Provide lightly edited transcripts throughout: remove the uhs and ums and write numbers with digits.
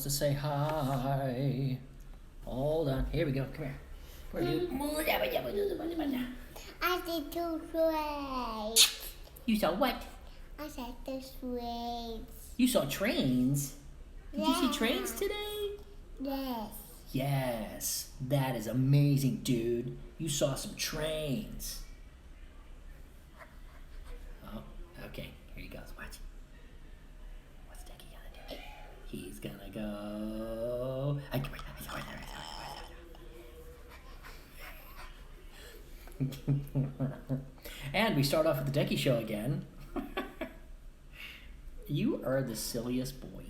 wants to say hi. Hold on. Here we go. Come here. Where are you? I did two trains. You saw what? I said the trains. You saw trains? Did you see Yeah. trains today? Yes. Yes. That is amazing, dude. You saw some trains. Oh, okay. Here he goes. Watch. What's Decky gonna do? He's gonna go. And we start off with the Decky show again. You are the silliest boy.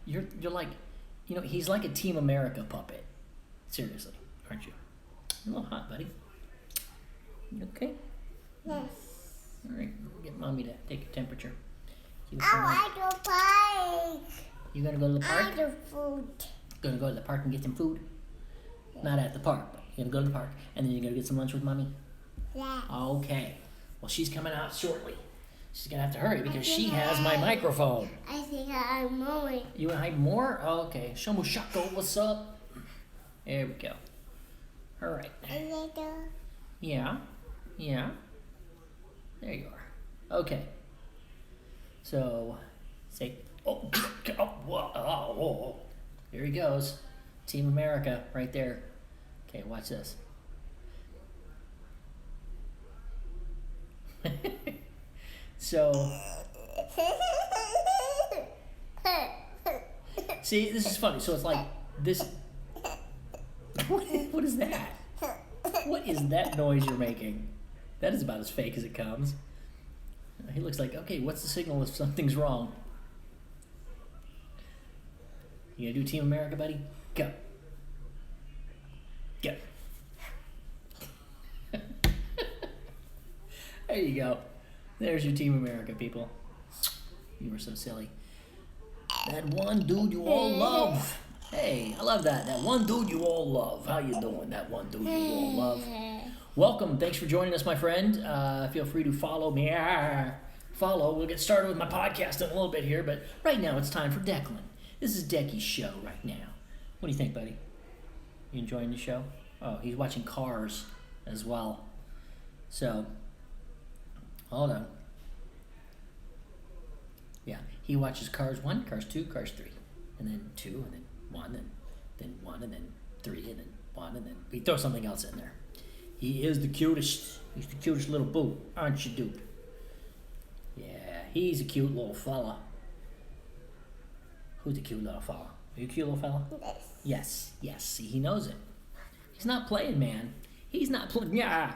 You're like, he's like a Team America puppet. Seriously, aren't you? You're a little hot, buddy. You okay? Yes. All right, get mommy to take your temperature. I like the park. You gonna go to the I park? like the food. Gonna go to the park and get some food? Not at the park, but you're gonna go to the park and then you're gonna get some lunch with mommy? Yeah. Okay. Well, she's coming out shortly. She's gonna have to hurry because she has my microphone. I think I'm moving. You wanna hide more? Okay. Shomu Shako, what's up? There we go. All right. I like the. Yeah. There you are. Okay. So, say, whoa. Here he goes. Team America, right there. Okay, watch this. So, see, this is funny. So it's like this. What is that? What is that noise you're making? That is about as fake as it comes. He looks like, okay, what's the signal if something's wrong? You gonna do Team America, buddy? Go. Go. There you go. There's your Team America, people. You were so silly. That one dude you all love. Hey, I love that. That one dude you all love. How you doing? That one dude you all love. Welcome. Thanks for joining us, my friend. Feel free to follow me. Follow. We'll get started with my podcast in a little bit here, but right now it's time for Declan. This is Decky's show right now. What do you think, buddy? You enjoying the show? Oh, he's watching Cars as well. So, hold on. Yeah, he watches Cars 1, Cars 2, Cars 3. And then 2, and then 1, and then 1, and then 3, and then 1, and then we throw something else in there. He is the cutest. He's the cutest little boo, aren't you, dude? Yeah, he's a cute little fella. Who's the cute little fella? Are you a cute little fella? Yes. Yes. See, he knows it. He's not playing, man. He's not playing. Yeah.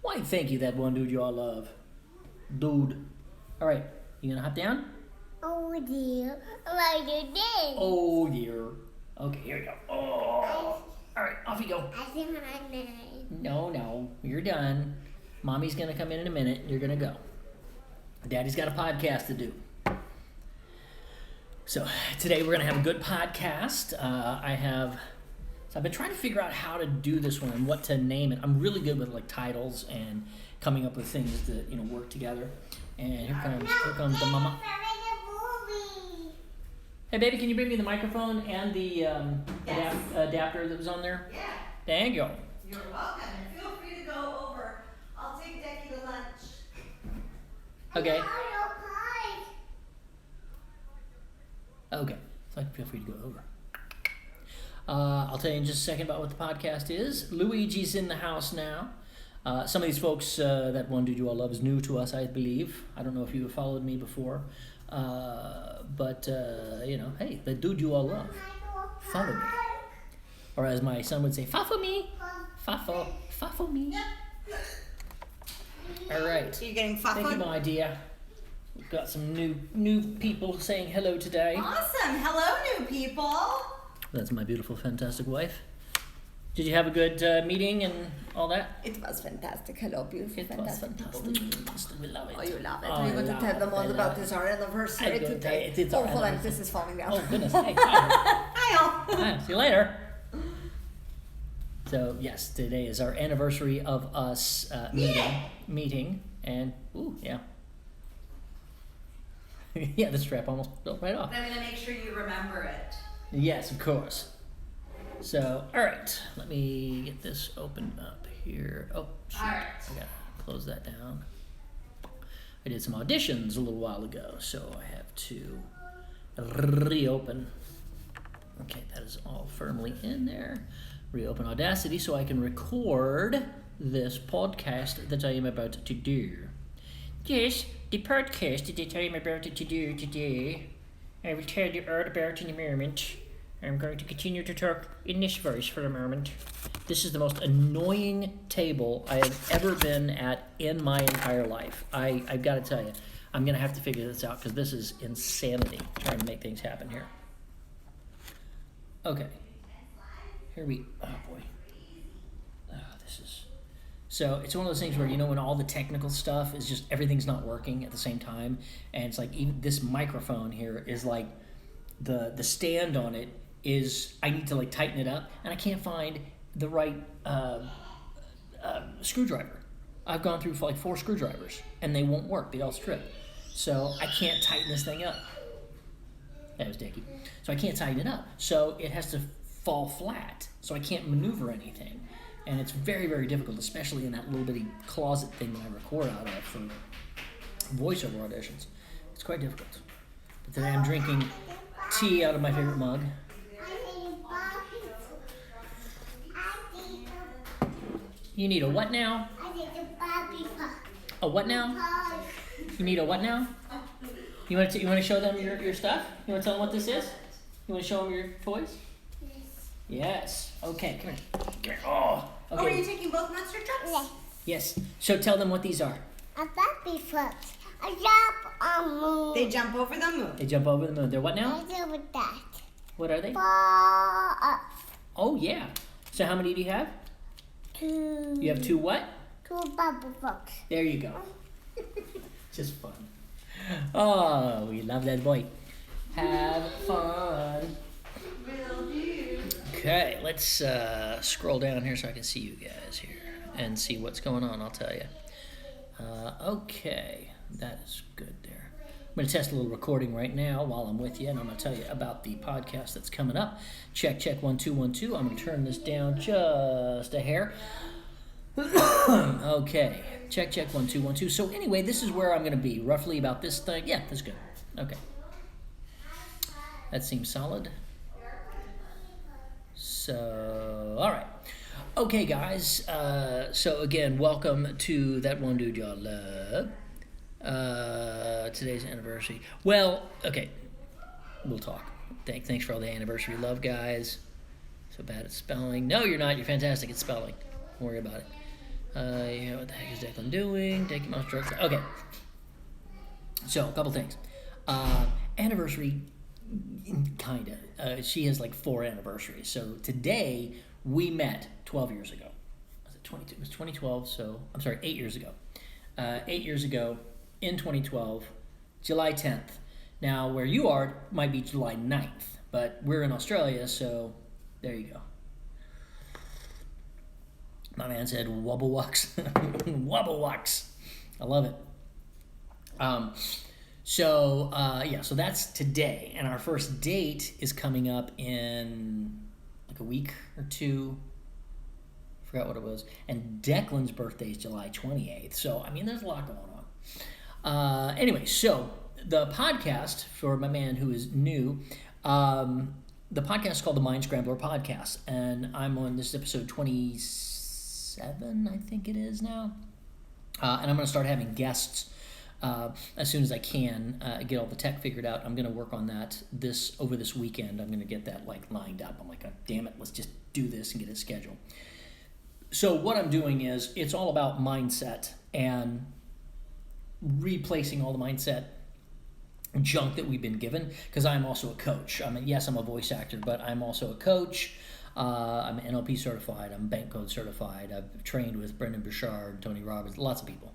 Why, thank you, that one dude you all love. Dude. All right, you gonna hop down? Oh dear. Why you did? Oh, dear. Okay, here we go. Oh. All right, off you go. I think my name. No, you're done. Mommy's gonna come in a minute. You're gonna go. Daddy's got a podcast to do. So today we're gonna have a good podcast. I've been trying to figure out how to do this one and what to name it. I'm really good with like titles and coming up with things that work together. And here comes the mama. Hey baby, can you bring me the microphone and the adapter that was on there? Yeah. Thank you. You're welcome. And feel free to go over. I'll take Decky to lunch. Okay. Okay. So feel free to go over. I'll tell you in just a second about what the podcast is. Luigi's in the house now. Some of these folks, that one dude you all love is new to us, I believe. I don't know if you have followed me before. But hey, the dude you all love, follow me. Or as my son would say, fa-fo me. Fa-fo me. All right. You're getting Thank you, my dear. We've got some new people saying hello today. Awesome. Hello, new people. That's my beautiful, fantastic wife. Did you have a good meeting and all that? It was fantastic. Hello, beautiful, It was fantastic people. fantastic. We love it. Oh, you love it. Oh, We're going I to tell love them it. all I about love this it. our anniversary I do. today. It's our Oh, hold on. anniversary. This is falling down. Oh, goodness. Hey, Tyler. Hi, all. Hi, see you later. So, yes, today is our anniversary of us meeting. And, ooh, yeah. Yeah, the strap almost fell right off. But I'm going to make sure you remember it. Yes, of course. So, all right, let me get this opened up here. Oh, shoot. All right. I gotta close that down. I did some auditions a little while ago, so I have to reopen. Okay, that is all firmly in there. Reopen Audacity so I can record this podcast that I am about to do. Yes, the podcast that I am about to do today, I will tell you all about in a moment. I'm going to continue to talk in this voice for a moment. This is the most annoying table I have ever been at in my entire life. I've got to tell you, I'm going to have to figure this out because this is insanity trying to make things happen here. Okay. Here we, oh boy. This is, so it's one of those things where, you know, when all the technical stuff is just, everything's not working at the same time. And it's like, even this microphone here is like, the stand on it is, I need to like tighten it up, and I can't find the right screwdriver. I've gone through like 4 screwdrivers, and they won't work. They all strip. So I can't tighten this thing up. That was dicky. So I can't tighten it up. So it has to fall flat. So I can't maneuver anything. And it's very, very difficult, especially in that little bitty closet thing that I record out of for voiceover auditions. It's quite difficult. But today I'm drinking tea out of my favorite mug. You need a what now? A what now? You need a what now? You want to show them your stuff? You want to tell them what this is? You want to show them your toys? Yes. Okay, come here. Come here. Oh, okay. Oh, are you taking both monster trucks? Yes. So tell them what these are. A puppy foot. I jump on moon. They jump over the moon. They jump over the moon. They're what now? I do with that. What are they? Fall up. Oh, yeah. So how many do you have? 2. You have 2 what? 2 bubble fox. There you go. Just fun. Oh, we love that boy. Have fun. Will do. Okay, let's scroll down here so I can see you guys here and see what's going on, I'll tell you. Okay, that is good there. I'm going to test a little recording right now while I'm with you, and I'm going to tell you about the podcast that's coming up. Check, 1 2 1 2. I'm going to turn this down just a hair. Okay, check 1 2 1 2. So anyway, this is where I'm going to be, roughly about this thing. Yeah, that's good. Okay. That seems solid. So, all right. Okay, guys. So again, welcome to That One Dude Y'all Love. Today's anniversary. Well, okay. We'll talk. Thanks for all the anniversary love, guys. So bad at spelling. No, you're not. You're fantastic at spelling. Don't worry about it. Yeah, what the heck is Declan doing? Taking mouse strokes. Okay. So, a couple things. Anniversary, kind of. She has like 4 anniversaries. So today, we met 12 years ago. Was it 22? It was 2012, so, I'm sorry, 8 years ago. 8 years ago, in 2012, July 10th. Now, where you are might be July 9th, but we're in Australia, so there you go. My man said wobble walks. Wobble walks. I love it. So that's today. And our first date is coming up in like a week or 2. I forgot what it was. And Declan's birthday is July 28th. So, I mean, there's a lot going on. Anyway, so the podcast, for my man who is new, the podcast is called the Mind Scrambler Podcast. And I'm on this episode 27, I think it is now. And I'm going to start having guests as soon as I can get all the tech figured out. I'm going to work on that over this weekend. I'm going to get that like lined up. I'm like, oh, damn it, let's just do this and get it scheduled. So what I'm doing is it's all about mindset and replacing all the mindset junk that we've been given, because I'm also a coach. I mean, yes, I'm a voice actor, but I'm also a coach. I'm NLP certified. I'm bank code certified. I've trained with Brendan Burchard, Tony Robbins, lots of people.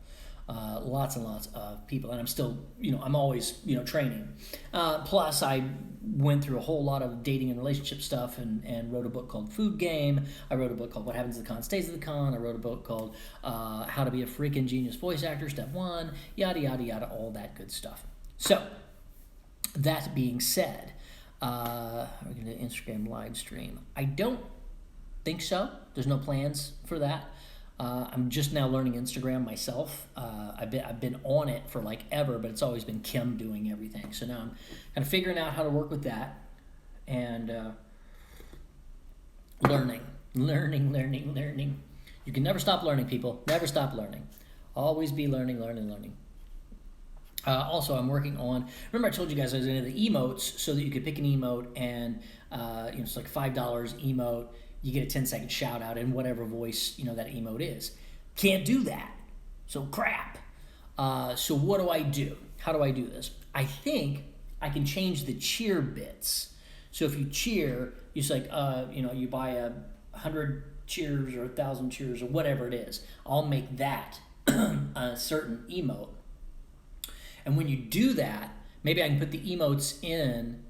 Lots and lots of people, and I'm still, I'm always, training. Plus, I went through a whole lot of dating and relationship stuff and wrote a book called Food Game. I wrote a book called What Happens at the Con Stays at the Con. I wrote a book called How to Be a Freaking Genius Voice Actor, Step 1, yada, yada, yada, all that good stuff. So, that being said, we're going to Instagram live stream. I don't think so. There's no plans for that. I'm just now learning Instagram myself. I've been on it for like ever, but it's always been Kim doing everything. So now I'm kind of figuring out how to work with that and learning. You can never stop learning, people. Never stop learning. Always be learning. Also, I'm working on, remember I told you guys I was into the emotes so that you could pick an emote and it's like $5 emote. You get a 10-second shout out in whatever voice that emote is. Can't do that. So crap. So what do I do? How do I do this? I think I can change the cheer bits. So if you cheer, it's like you buy 100 cheers or 1,000 cheers or whatever it is. I'll make that a certain emote. And when you do that, maybe I can put the emotes in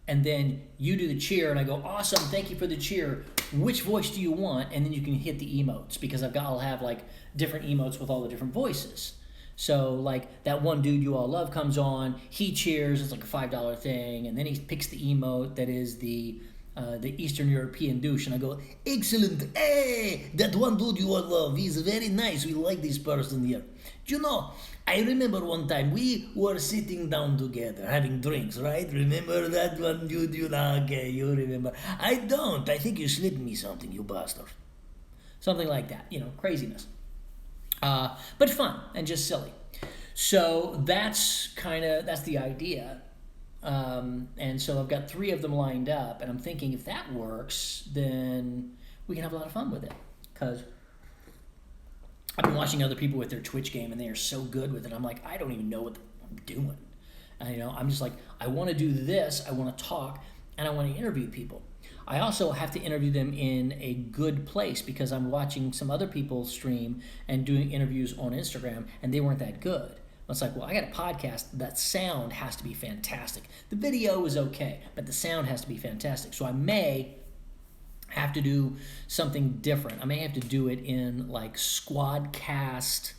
and then you do the cheer and I go, awesome, thank you for the cheer. Which voice do you want? And then you can hit the emotes because I'll have like different emotes with all the different voices. So like that one dude you all love comes on, he cheers, it's like a $5 thing, and then he picks the emote that is the Eastern European douche, and I go, excellent, hey, that one dude you all love, he's very nice, we like this person here. I remember one time we were sitting down together having drinks, right? Remember that one dude? Okay, you remember. I don't. I think you slipped me something, you bastard. Something like that, craziness. But fun and just silly. So that's the idea. And so I've got 3 of them lined up, and I'm thinking if that works, then we can have a lot of fun with it. Because I've been watching other people with their Twitch game, and they are so good with it. I'm like, I don't even know what I'm doing. And, I'm just like, I want to do this, I want to talk, and I want to interview people. I also have to interview them in a good place because I'm watching some other people stream and doing interviews on Instagram, and they weren't that good. It's like, well, I got a podcast. That sound has to be fantastic. The video is okay, but the sound has to be fantastic. So I may have to do something different. I may have to do it in like Squadcast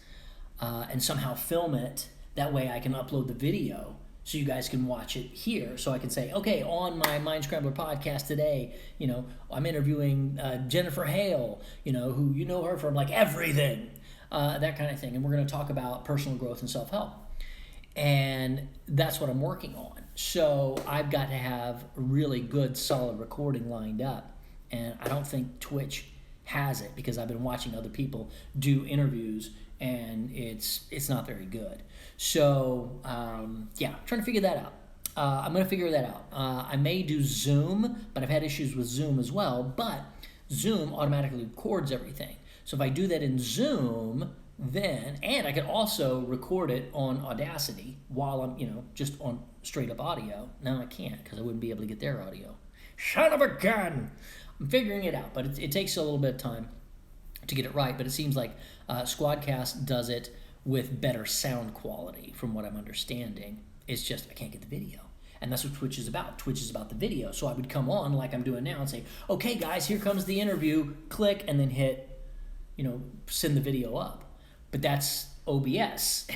and somehow film it. That way I can upload the video so you guys can watch it here. So I can say, okay, on my Mind Scrambler podcast today, I'm interviewing Jennifer Hale, who you know her from like everything. That kind of thing. And we're going to talk about personal growth and self-help. And that's what I'm working on. So I've got to have a really good, solid recording lined up. And I don't think Twitch has it because I've been watching other people do interviews and it's not very good. So, trying to figure that out. I'm going to figure that out. I may do Zoom, but I've had issues with Zoom as well. But Zoom automatically records everything. So if I do that in Zoom, and I could also record it on Audacity while I'm, just on straight up audio. Now I can't because I wouldn't be able to get their audio. Son of a gun! I'm figuring it out, but it takes a little bit of time to get it right. But it seems like Squadcast does it with better sound quality from what I'm understanding. It's just I can't get the video. And that's what Twitch is about. Twitch is about the video. So I would come on like I'm doing now and say, okay, guys, here comes the interview. Click, and then hit, send the video up. But that's OBS.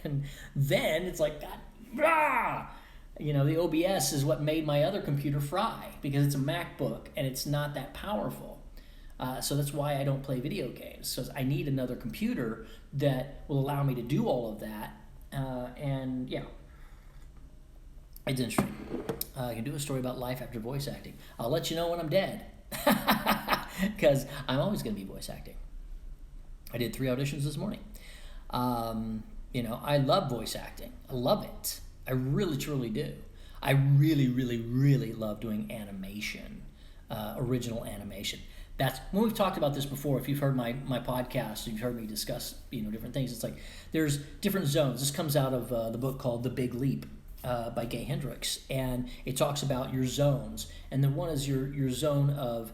And then it's like, God, rah! The OBS is what made my other computer fry because it's a MacBook and it's not that powerful. So that's why I don't play video games. So I need another computer that will allow me to do all of that. It's interesting. I can do a story about life after voice acting. I'll let you know when I'm dead because I'm always going to be voice acting. I did 3 auditions this morning. I love voice acting. I love it. I really, truly do. I really, really, really love doing animation, original animation. That's when we've talked about this before. If you've heard my podcast, you've heard me discuss different things. It's like there's different zones. This comes out of the book called The Big Leap by Gay Hendricks, and it talks about your zones. And then one is your zone of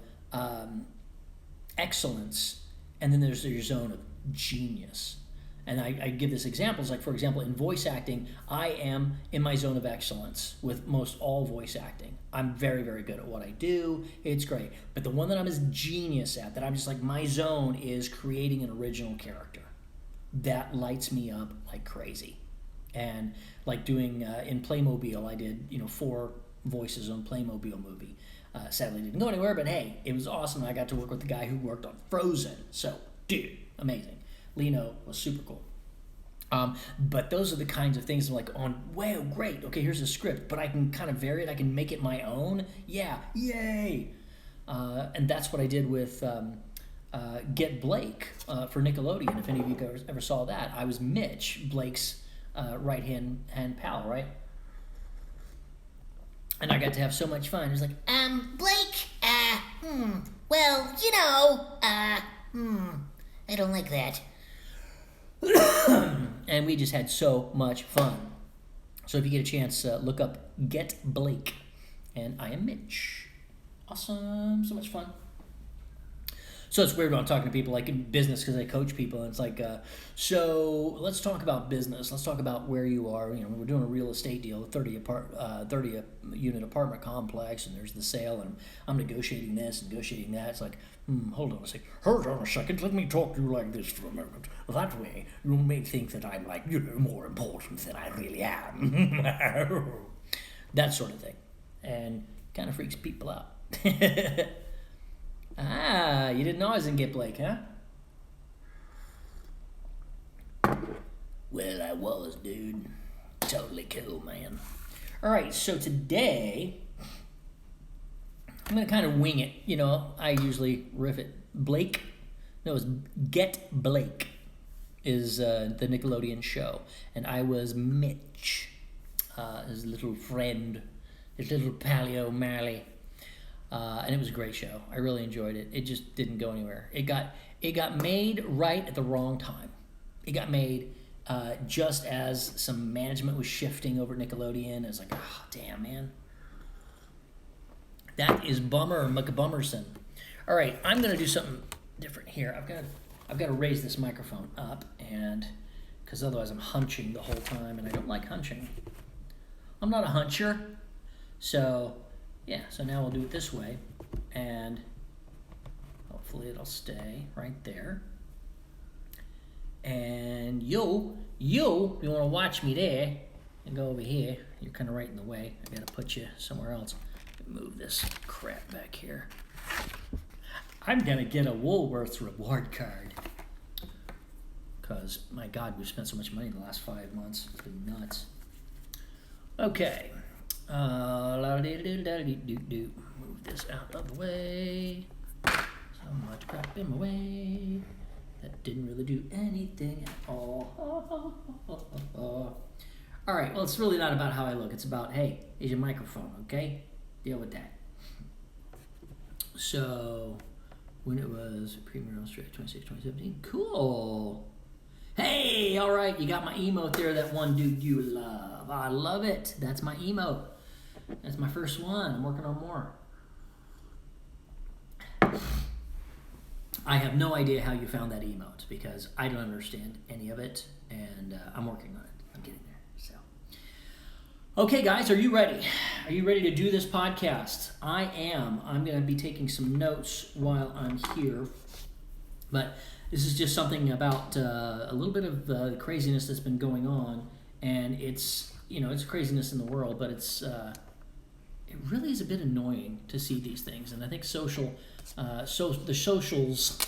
excellence, and then there's your zone of genius. And I give this examples, like for example, in voice acting, I am in my zone of excellence with most all voice acting. I'm very, very good at what I do. It's great. But the one that I'm as genius at, that I'm just like, my zone is creating an original character. That lights me up like crazy. And like doing in Playmobil, I did 4 voices on Playmobil movie. Sadly, didn't go anywhere, but hey, it was awesome. I got to work with the guy who worked on Frozen. So, dude, amazing. Lino was super cool. But those are the kinds of things I'm like, wow, great. Okay, here's a script, but I can kind of vary it. I can make it my own. Yeah, yay. And that's what I did with Get Blake for Nickelodeon. If any of you guys ever saw that, I was Mitch, Blake's right-hand pal, right? And I got to have so much fun. It was like, Blake, well, I don't like that. and we just had so much fun. So if you get a chance, look up Get Blake. And I am Mitch. Awesome. So much fun. So it's weird when I'm talking to people like in business because I coach people, and it's like, so let's talk about business. Let's talk about where you are. We're doing a real estate deal, 30 unit apartment complex, and there's the sale, and I'm negotiating this, negotiating that. It's like, hold on a second. Hold on a second. Let me talk to you like this for a moment. That way, you may think that I'm like, more important than I really am. That sort of thing. And kind of freaks people out. You didn't know I was in Get Blake, huh? Well, I was, dude. Totally cool, man. All right, so today, I'm going to kind of wing it. I usually riff it. It's Get Blake is the Nickelodeon show. And I was Mitch, his little friend, his little pal O'Malley. And it was a great show. I really enjoyed it. It just didn't go anywhere. It got made right at the wrong time. It got made just as some management was shifting over at Nickelodeon. It was like, oh, damn, man. That is bummer, McBummerson. All right, I'm going to do something different here. I've got to raise this microphone up, and because otherwise I'm hunching the whole time, and I don't like hunching. I'm not a huncher, so... yeah, so now we'll do it this way, and hopefully it'll stay right there. And you want to watch me there, and go over here. You're kind of right in the way. I got to put you somewhere else. Move this crap back here. I'm going to get a Woolworths reward card. Because, my God, we've spent so much money in the last 5 months. It's been nuts. Okay. Move this out of the way. So much crap in my way. That didn't really do anything at all. All right, well, it's really not about how I look. It's about, hey, here's your microphone, okay? Deal with that. So, when it was Premier Australia 26, 2017, cool. Hey, all right, you got my emote there, that one dude you love. I love it. That's my emote. That's my first one. I'm working on more. I have no idea how you found that emote because I don't understand any of it, and I'm working on it. I'm getting there. So, okay, guys, are you ready? Are you ready to do this podcast? I am. I'm going to be taking some notes while I'm here, but this is just something about a little bit of the craziness that's been going on, and it's craziness in the world, but it really is a bit annoying to see these things, and I think the socials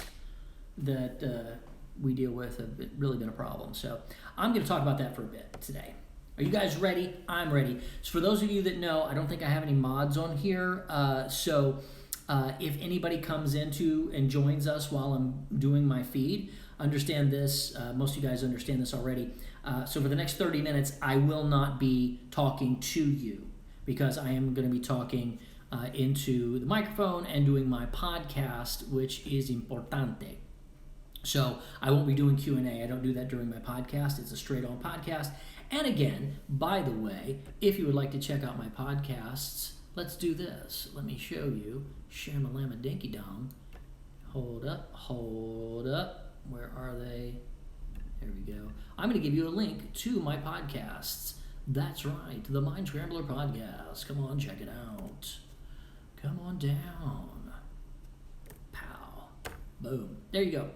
that we deal with have really been a problem. So I'm going to talk about that for a bit today. Are you guys ready? I'm ready. So for those of you that know, I don't think I have any mods on here, so if anybody comes into and joins us while I'm doing my feed, understand this. Most of you guys understand this already. So for the next 30 minutes, I will not be talking to you because I am going to be talking into the microphone and doing my podcast, which is importante. So I won't be doing Q&A. I don't do that during my podcast. It's a straight-on podcast. And again, by the way, if you would like to check out my podcasts, let's do this. Let me show you. Shamalama Dinky Dong. Hold up. Where are they? There we go. I'm going to give you a link to my podcasts. That's right, the Mind Scrambler podcast. Come on, check it out. Come on down. Pow. Boom. There you go.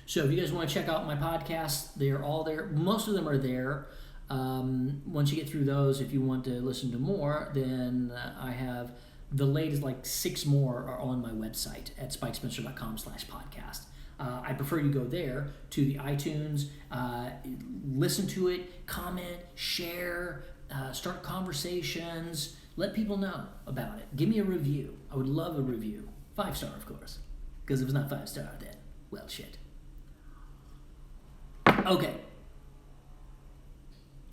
So if you guys want to check out my podcasts, they're all there. Most of them are there. Once you get through those, if you want to listen to more, then I have the latest, like 6 more are on my website at spikespencer.com/podcast. I prefer you go there to the iTunes, listen to it, comment, share, start conversations, let people know about it. Give me a review. I would love a review. 5-star, of course. Because if it's not 5-star, then, well, shit. Okay.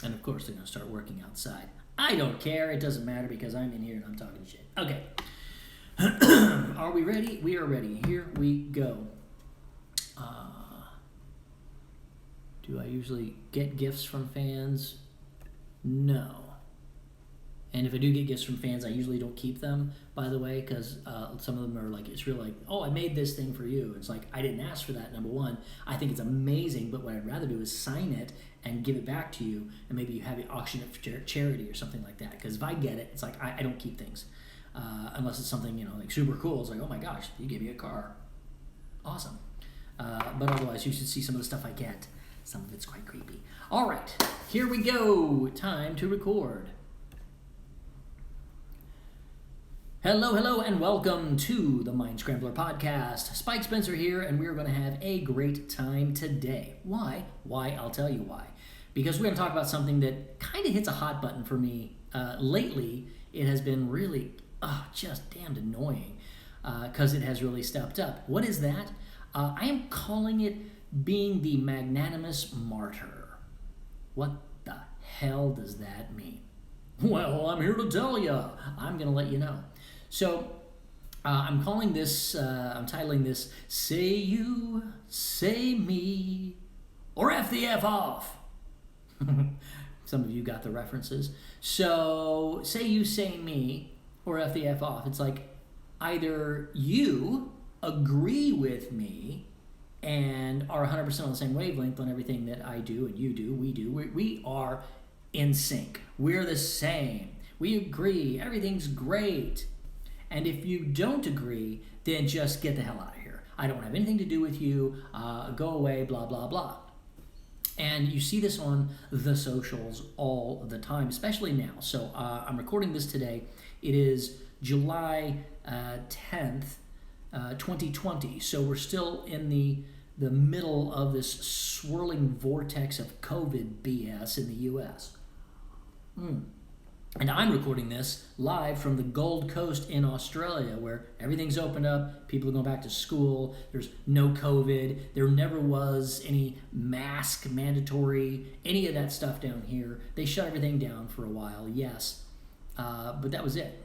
And of course, they're going to start working outside. I don't care. It doesn't matter because I'm in here and I'm talking shit. Okay. Are we ready? We are ready. Here we go. Do I usually get gifts from fans? No. And if I do get gifts from fans, I usually don't keep them, by the way, because some of them are like, it's real like, oh, I made this thing for you. It's like, I didn't ask for that, number one. I think it's amazing, but what I'd rather do is sign it and give it back to you, and maybe you have it auction it for charity or something like that. Because if I get it, it's like, I don't keep things. Unless it's something, like super cool. It's like, oh my gosh, you gave me a car. Awesome. But otherwise, you should see some of the stuff I get. Some of it's quite creepy. All right, here we go. Time to record. Hello, and welcome to the Mind Scrambler podcast. Spike Spencer here, and we're going to have a great time today. Why? I'll tell you why. Because we're going to talk about something that kind of hits a hot button for me. Lately, it has been really, just damned annoying because it has really stepped up. What is that? I am calling it being the Magnanimous Martyr. What the hell does that mean? Well, I'm here to tell you. I'm going to let you know. So, I'm calling this, I'm titling this, Say You, Say Me, or F the F off. Some of you got the references. So, say you, say me, or F the F off. It's like either you agree with me and are 100% on the same wavelength on everything that I do and you do, we are in sync. We're the same. We agree. Everything's great. And if you don't agree, then just get the hell out of here. I don't have anything to do with you. Go away, blah, blah, blah. And you see this on the socials all the time, especially now. So I'm recording this today. It is July 10th, 2020. So we're still in the middle of this swirling vortex of COVID BS in the U.S. And I'm recording this live from the Gold Coast in Australia, where everything's opened up, people are going back to school, there's no COVID, there never was any mask mandatory, any of that stuff down here. They shut everything down for a while, yes, but that was it.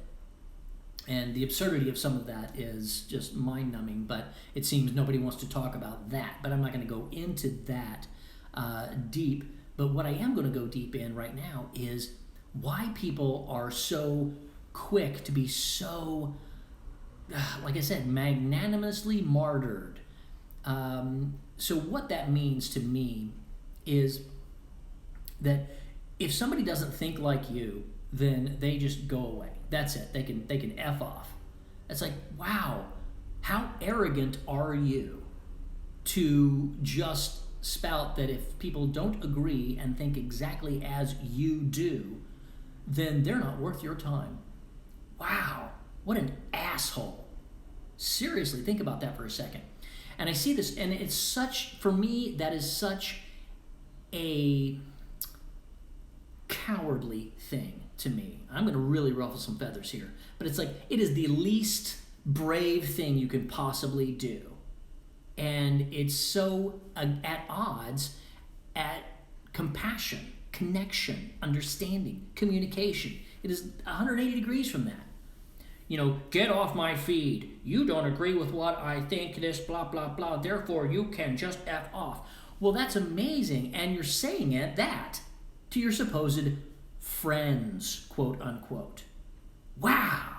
And the absurdity of some of that is just mind-numbing, but it seems nobody wants to talk about that. But I'm not going to go into that deep. But what I am going to go deep in right now is why people are so quick to be so, like I said, magnanimously martyred. So what that means to me is that if somebody doesn't think like you, then they just go away. That's it. They can F off. It's like, wow, how arrogant are you to just spout that if people don't agree and think exactly as you do, then they're not worth your time. Wow, what an asshole. Seriously, think about that for a second. And I see this, and it's such, for me, that is such a cowardly thing to me. I'm going to really ruffle some feathers here, but it's like, it is the least brave thing you can possibly do. And it's so at odds at compassion, connection, understanding, communication. It is 180 degrees from that. Get off my feed. You don't agree with what I think, this blah, blah, blah. Therefore, you can just F off. Well, that's amazing. And you're saying that to your supposed friends, quote unquote. Wow,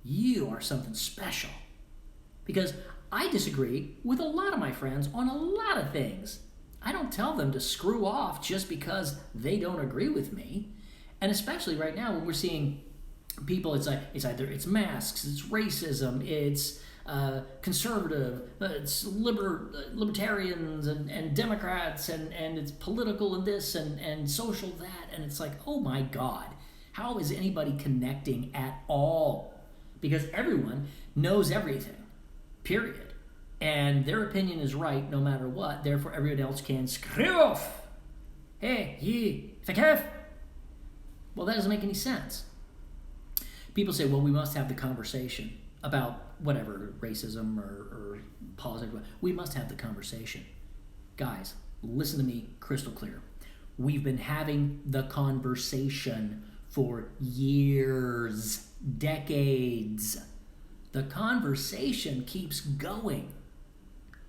you are something special. Because I disagree with a lot of my friends on a lot of things. I don't tell them to screw off just because they don't agree with me. And especially right now when we're seeing people, it's either it's masks, it's racism, it's conservative, it's libertarians and Democrats, and it's political and this and social that, and it's like, oh my God, how is anybody connecting at all? Because everyone knows everything, period. And their opinion is right no matter what, therefore everyone else can screw off. Hey, ye, verkehr. Well, that doesn't make any sense. People say, well, we must have the conversation about whatever, racism or politics. We must have the conversation. Guys, listen to me crystal clear. We've been having the conversation for years, decades. The conversation keeps going.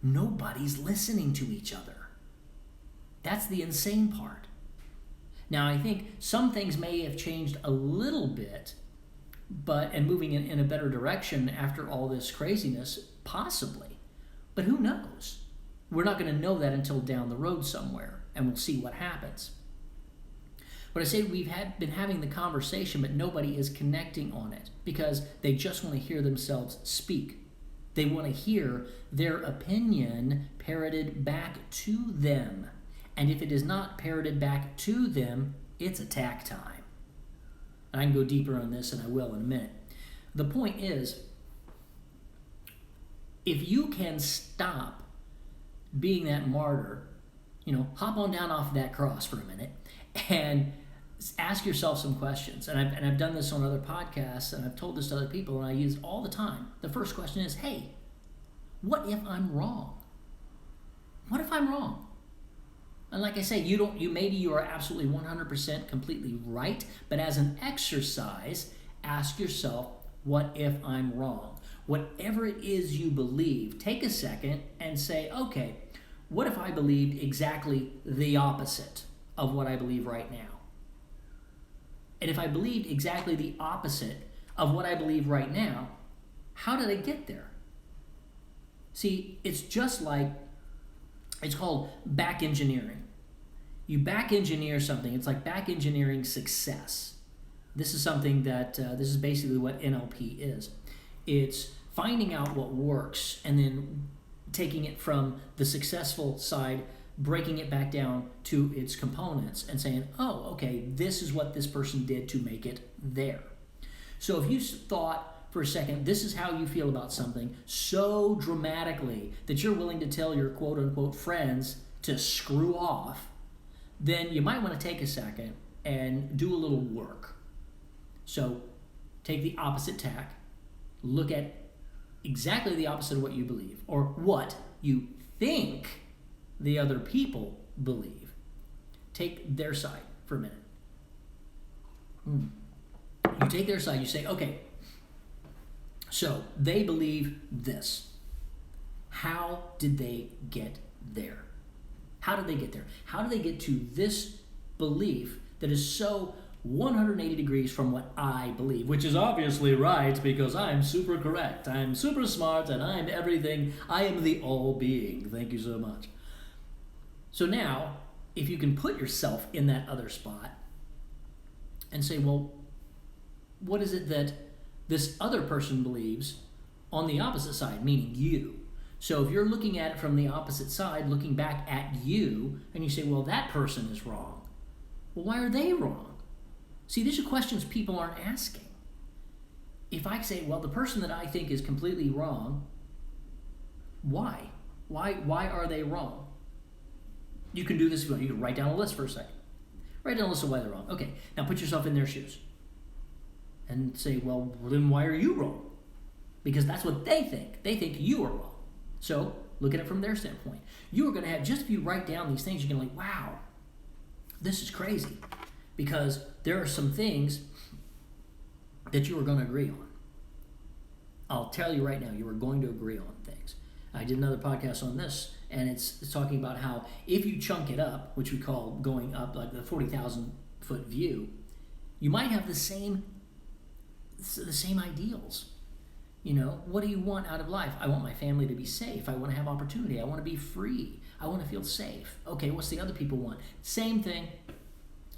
Nobody's listening to each other. That's the insane part. Now, I think some things may have changed a little bit, and moving in a better direction after all this craziness, possibly. But who knows? We're not going to know that until down the road somewhere, and we'll see what happens. But I say we've been having the conversation, but nobody is connecting on it because they just want to hear themselves speak. They want to hear their opinion parroted back to them. And if it is not parroted back to them, it's attack time. I can go deeper on this, and I will in a minute. The point is, if you can stop being that martyr, hop on down off of that cross for a minute and ask yourself some questions. And I've done this on other podcasts, and I've told this to other people, and I use it all the time. The first question is, hey, what if I'm wrong? What if I'm wrong? And like I say, maybe you are absolutely 100% completely right, but as an exercise, ask yourself, what if I'm wrong? Whatever it is you believe, take a second and say, okay, what if I believed exactly the opposite of what I believe right now? And if I believed exactly the opposite of what I believe right now, how did I get there? See, it's just like, it's called back engineering. You back engineer something. It's like back engineering success. This is something that, this is basically what NLP is. It's finding out what works and then taking it from the successful side, breaking it back down to its components and saying, oh, okay, this is what this person did to make it there. So if you thought for a second, this is how you feel about something so dramatically that you're willing to tell your quote-unquote friends to screw off, then you might want to take a second and do a little work. So take the opposite tack, look at exactly the opposite of what you believe or what you think the other people believe. Take their side for a minute. You take their side, you say, okay, so they believe this. How did they get there? How did they get there? How did they get to this belief that is so 180 degrees from what I believe, which is obviously right because I'm super correct. I'm super smart and I'm everything. I am the all-being. Thank you so much. So now, if you can put yourself in that other spot and say, well, what is it that this other person believes on the opposite side, meaning you? So if you're looking at it from the opposite side, looking back at you, and you say, well, that person is wrong. Well, why are they wrong? See, these are questions people aren't asking. If I say, well, the person that I think is completely wrong, why? Why are they wrong? You can do this if you want. You can write down a list for a second. Write down a list of why they're wrong. Okay, now put yourself in their shoes. And say, well, then why are you wrong? Because that's what they think. They think you are wrong. So look at it from their standpoint. You are going to have, just if you write down these things, you're going to be like, wow, this is crazy. Because there are some things that you are going to agree on. I'll tell you right now, you are going to agree on things. I did another podcast on this, and it's talking about how if you chunk it up, which we call going up like the 40,000 foot view, you might have the same ideals. What do you want out of life? I want my family to be safe. I want to have opportunity. I want to be free. I want to feel safe. Okay, what's the other people want? Same thing.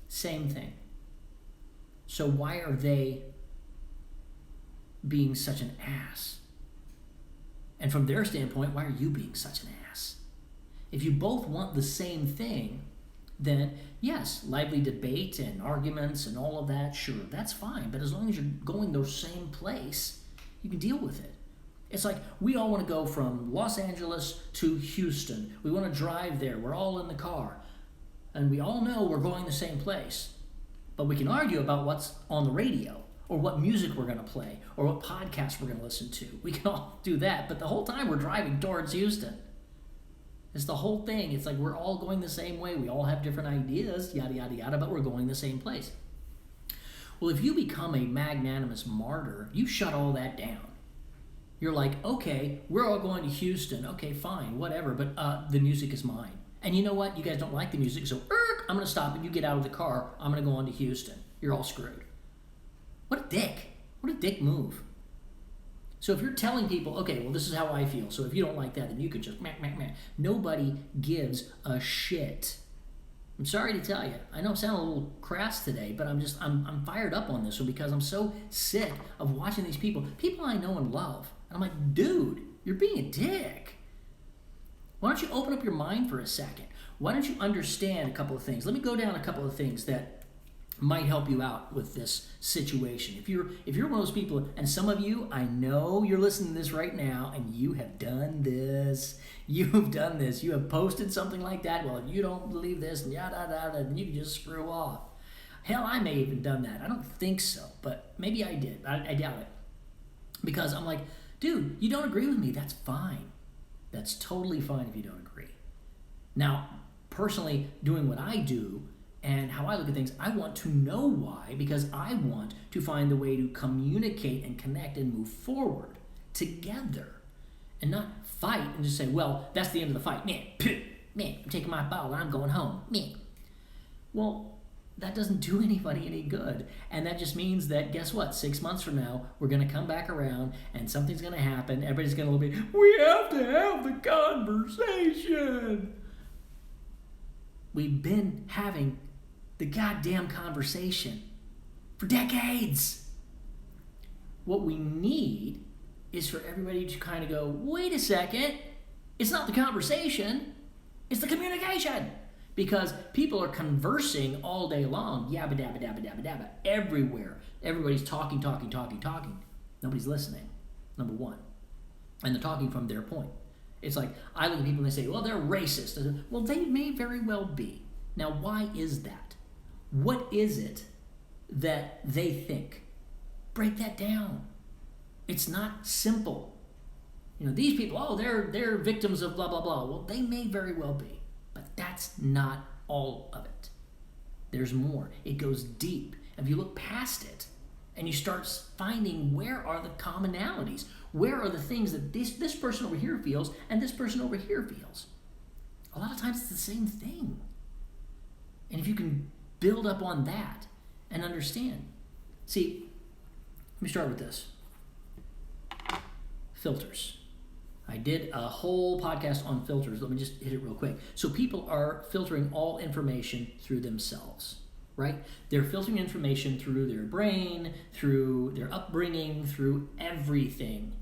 Same thing. So why are they being such an ass? And from their standpoint, why are you being such an ass? If you both want the same thing, then yes, lively debate and arguments and all of that, sure, that's fine. But as long as you're going the same place, you can deal with it. It's like we all want to go from Los Angeles to Houston. We want to drive there. We're all in the car. And we all know we're going the same place. But we can argue about what's on the radio, or what music we're going to play, or what podcast we're going to listen to. We can all do that. But the whole time we're driving towards Houston. It's the whole thing. It's like we're all going the same way. We all have different ideas, yada, yada, yada, but we're going the same place. Well, if you become a magnanimous martyr, you shut all that down. You're like, okay, we're all going to Houston. Okay, fine, whatever, but the music is mine. And you know what? You guys don't like the music, so I'm going to stop and you get out of the car. I'm going to go on to Houston. You're all screwed. What a dick. What a dick move. So if you're telling people, okay, well, this is how I feel, so if you don't like that, then you could just meh, meh, meh. Nobody gives a shit. I'm sorry to tell you. I know I'm sounding a little crass today, but I'm fired up on this one because I'm so sick of watching these people I know and love. And I'm like, dude, you're being a dick. Why don't you open up your mind for a second? Why don't you understand a couple of things? Let me go down a couple of things that might help you out with this situation. If you're one of those people, and some of you, I know you're listening to this right now, and you have done this. You've done this. You have posted something like that. Well, if you don't believe this, and yada, yada, then you can just screw off. Hell, I may have even done that. I don't think so, but maybe I did. I doubt it. Because I'm like, dude, you don't agree with me. That's fine. That's totally fine if you don't agree. Now, personally, doing what I do, and how I look at things, I want to know why, because I want to find a way to communicate and connect and move forward together and not fight and just say, well, that's the end of the fight. Man, I'm taking my ball and I'm going home. Man. Well, that doesn't do anybody any good. And that just means that, guess what? 6 months from now, we're going to come back around and something's going to happen. Everybody's going to be, we have to have the conversation. We've been having the goddamn conversation for decades. What we need is for everybody to kind of go, wait a second, it's not the conversation, it's the communication. Because people are conversing all day long, yabba dabba dabba dabba dabba, everywhere. Everybody's talking. Nobody's listening, number one. And they're talking from their point. It's like, I look at people and they say, well, they're racist. I say, well, they may very well be. Now, why is that? What is it that they think? Break that down. It's not simple. You know, these people, oh, they're victims of blah, blah, blah. Well, they may very well be, but that's not all of it. There's more. It goes deep. If you look past it and you start finding where are the commonalities, where are the things that this person over here feels and this person over here feels. A lot of times it's the same thing. And if you can build up on that and understand. See, let me start with this. Filters. I did a whole podcast on filters. Let me just hit it real quick. So people are filtering all information through themselves, right? They're filtering information through their brain, through their upbringing, through everything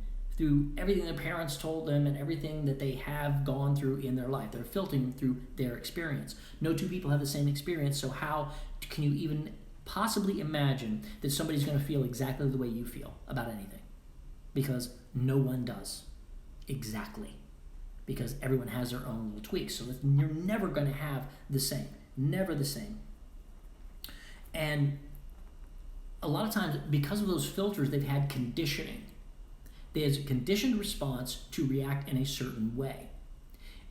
their parents told them and everything that they have gone through in their life. They're filtering through their experience. No two people have the same experience, so how can you even possibly imagine that somebody's going to feel exactly the way you feel about anything? Because no one does. Exactly. Because everyone has their own little tweaks. So you're never going to have the same. Never the same. And a lot of times, because of those filters, they've had conditioning. There's a conditioned response to react in a certain way.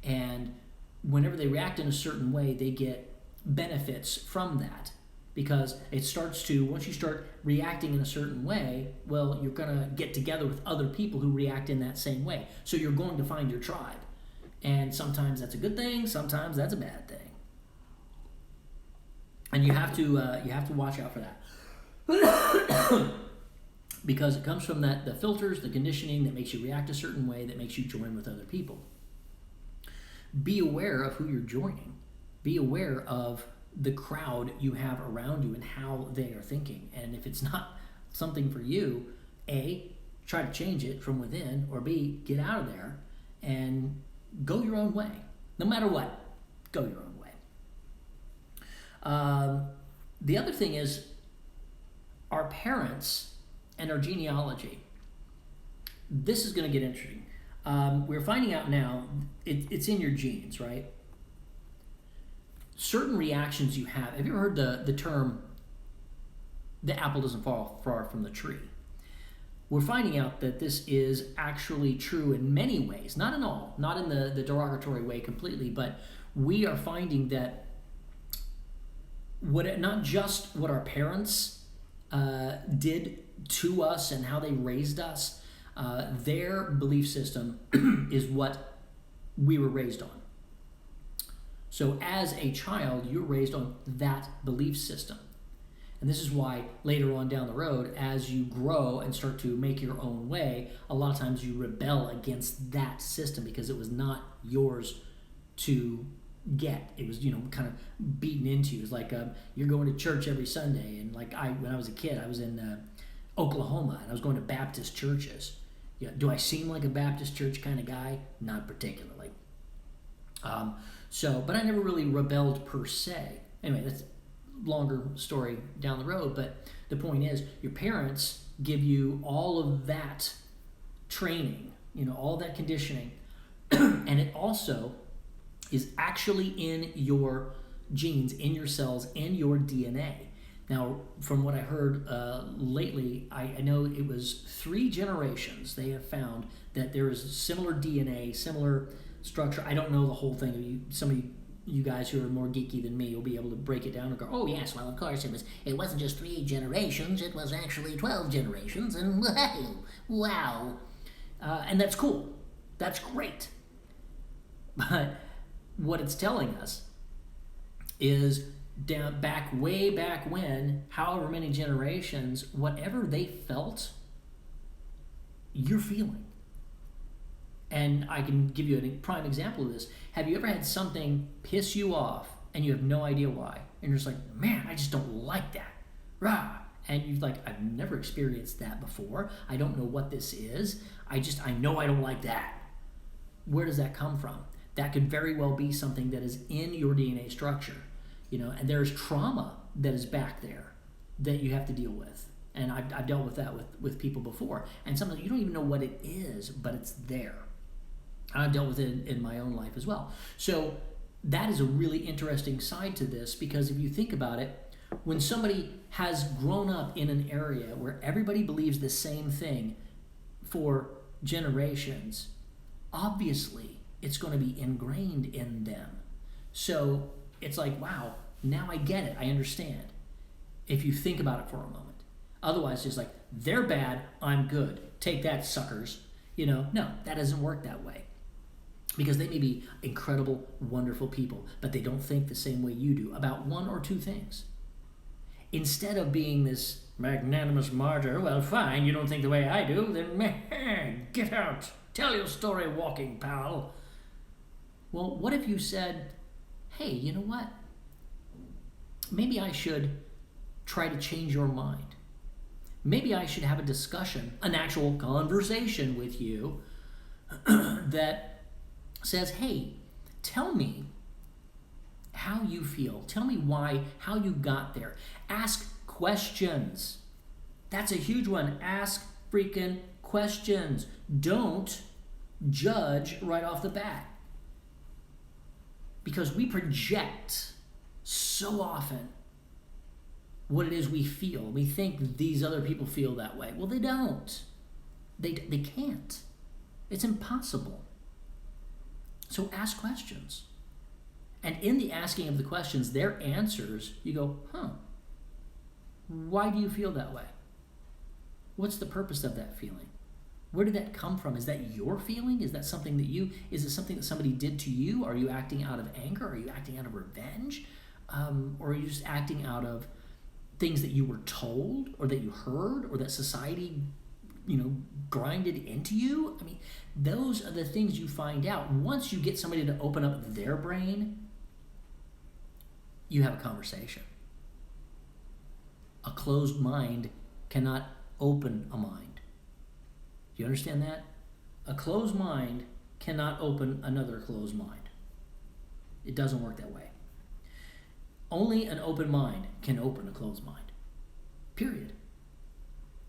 And whenever they react in a certain way, they get benefits from that. Because it starts to, once you start reacting in a certain way, well, you're going to get together with other people who react in that same way. So you're going to find your tribe. And sometimes that's a good thing, sometimes that's a bad thing. And you have to watch out for that. Because it comes from the filters, the conditioning that makes you react a certain way, that makes you join with other people. Be aware of who you're joining. Be aware of the crowd you have around you and how they are thinking. And if it's not something for you, try to change it from within, or B, get out of there and go your own way. No matter what, go your own way. The other thing is our parents and our genealogy. This is going to get interesting. We're finding out now, it's in your genes, right? Certain reactions you have you ever heard the term, the apple doesn't fall far from the tree? We're finding out that this is actually true in many ways, not in all, not in the derogatory way completely, but we are finding that not just what our parents did to us and how they raised us, their belief system is what we were raised on. So as a child, you're raised on that belief system. And this is why later on down the road, as you grow and start to make your own way, a lot of times you rebel against that system because it was not yours to get. It was, kind of beaten into you. It's like you're going to church every Sunday. And like when I was a kid, I was in Oklahoma, and I was going to Baptist churches. Yeah, do I seem like a Baptist church kind of guy? Not particularly. But I never really rebelled per se. Anyway, that's longer story down the road, but the point is your parents give you all of that training, all that conditioning, and it also is actually in your genes, in your cells, in your DNA. Now, from what I heard lately, I know it was 3 generations they have found that there is similar DNA, similar structure. I don't know the whole thing. Some of you guys who are more geeky than me will be able to break it down and go, oh yes, well of course it wasn't just 3 generations, it was actually 12 generations, and wow. And that's cool. That's great. But what it's telling us is way back when, however many generations, whatever they felt, you're feeling. And I can give you a prime example of this. Have you ever had something piss you off and you have no idea why? And you're just like, man, I just don't like that. Rah. And you're like, I've never experienced that before. I don't know what this is. I know I don't like that. Where does that come from? That could very well be something that is in your DNA structure. And there's trauma that is back there that you have to deal with. And I've dealt with that with people before. And sometimes you don't even know what it is, but it's there. I've dealt with it in my own life as well. So that is a really interesting side to this, because if you think about it, when somebody has grown up in an area where everybody believes the same thing for generations, obviously it's going to be ingrained in them. So it's like, wow, now I get it. I understand. If you think about it for a moment. Otherwise, it's like, they're bad, I'm good. Take that, suckers. No, that doesn't work that way. Because they may be incredible, wonderful people, but they don't think the same way you do about 1 or 2 things. Instead of being this magnanimous martyr, well, fine, you don't think the way I do, then get out. Tell your story, walking pal. Well, what if you said, hey, you know what? Maybe I should try to change your mind. Maybe I should have a discussion, an actual conversation with you that says, hey, tell me how you feel. Tell me how you got there. Ask questions. That's a huge one. Ask freaking questions. Don't judge right off the bat. Because we project so often what it is we feel. We think these other people feel that way. Well, they don't. They can't. It's impossible. So ask questions. And in the asking of the questions, their answers, you go, why do you feel that way? What's the purpose of that feeling? Where did that come from? Is that your feeling? Is that something is it something that somebody did to you? Are you acting out of anger? Are you acting out of revenge? Or are you just acting out of things that you were told or that you heard or that society, grinded into you? I mean, those are the things you find out. Once you get somebody to open up their brain, you have a conversation. A closed mind cannot open a mind. Do you understand that? A closed mind cannot open another closed mind. It doesn't work that way. Only an open mind can open a closed mind. Period.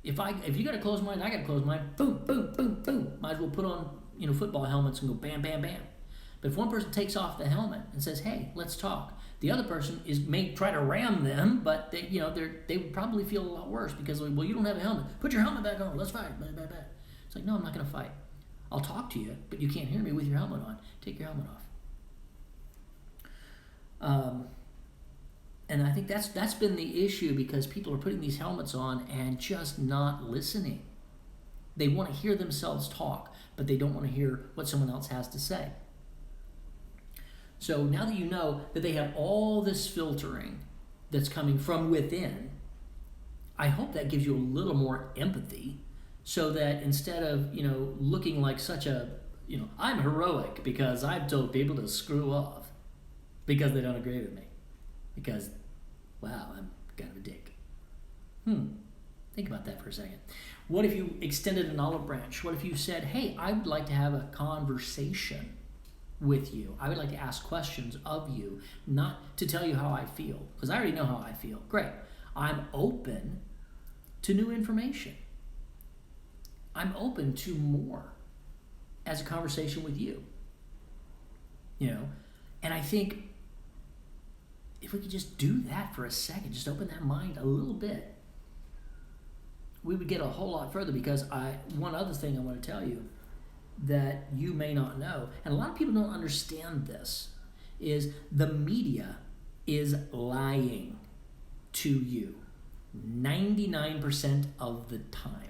If you got a closed mind, I got a closed mind, boom, boom, boom, boom. Might as well put on, football helmets and go bam, bam, bam. But if one person takes off the helmet and says, "Hey, let's talk," the other person may try to ram them, but they would probably feel a lot worse because, well, you don't have a helmet. Put your helmet back on. Let's fight. Blah, blah, blah. It's like, no, I'm not going to fight. I'll talk to you, but you can't hear me with your helmet on. Take your helmet off. And I think that's been the issue, because people are putting these helmets on and just not listening. They want to hear themselves talk, but they don't want to hear what someone else has to say. So now that you know that they have all this filtering that's coming from within, I hope that gives you a little more empathy, so that instead of, looking like such a, I'm heroic because I've told people to screw off because they don't agree with me. Because, wow, I'm kind of a dick. Think about that for a second. What if you extended an olive branch? What if you said, "Hey, I would like to have a conversation with you. I would like to ask questions of you, not to tell you how I feel, because I already know how I feel." Great. I'm open to new information. I'm open to more as a conversation with you. And I think if we could just do that for a second, just open that mind a little bit, we would get a whole lot further. Because one other thing I want to tell you that you may not know, and a lot of people don't understand this, is the media is lying to you 99% of the time.